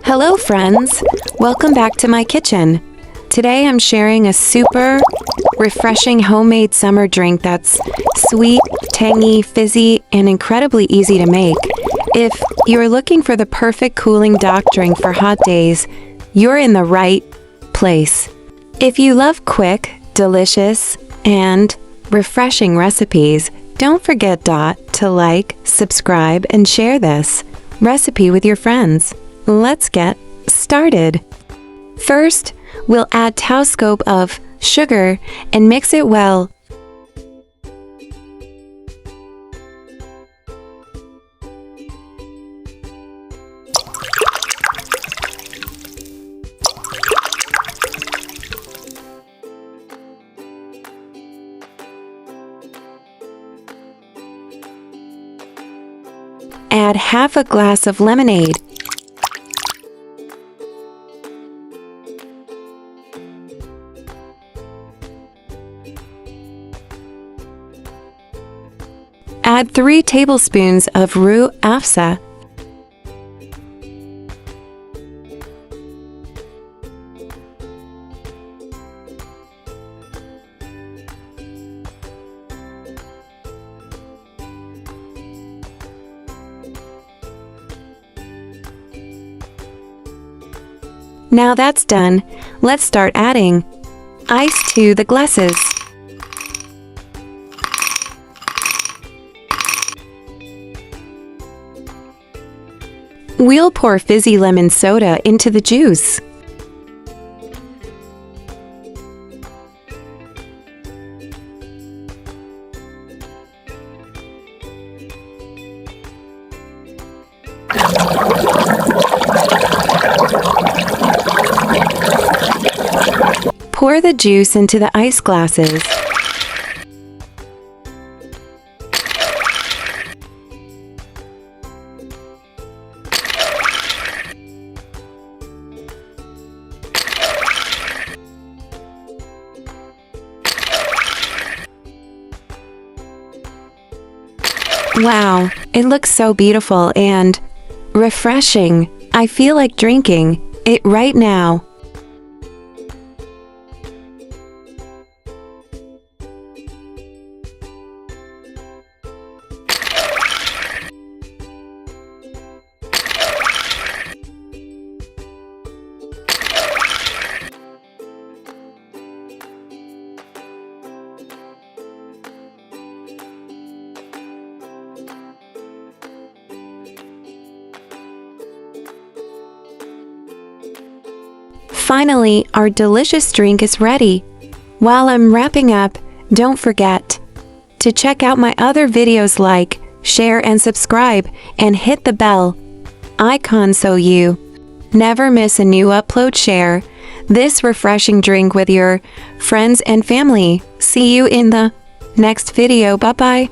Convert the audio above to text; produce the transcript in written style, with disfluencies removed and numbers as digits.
Hello friends, welcome back to my kitchen. Today I'm sharing a super refreshing homemade summer drink that's sweet, tangy, fizzy, and incredibly easy to make. If you're looking for the perfect cooling dock drink for hot days, you're in the right place. If you love quick, delicious, and refreshing recipes, don't forget to like, subscribe, and share this recipe with your friends. Let's get started. First, we'll add 1/2 scoop of sugar and mix it well. Add 1/2 glass of lemonade. Add 3 tablespoons of Rooh Afza. Now that's done, let's start adding ice to the glasses. We'll pour fizzy lemon soda into the juice. Pour the juice into the ice glasses. Wow, it looks so beautiful and refreshing. I feel like drinking it right now. Finally, our delicious drink is ready. While I'm wrapping up, don't forget to check out my other videos, like, share, and subscribe, and hit the bell icon so you never miss a new upload. Share this refreshing drink with your friends and family. See you in the next video. Bye-bye.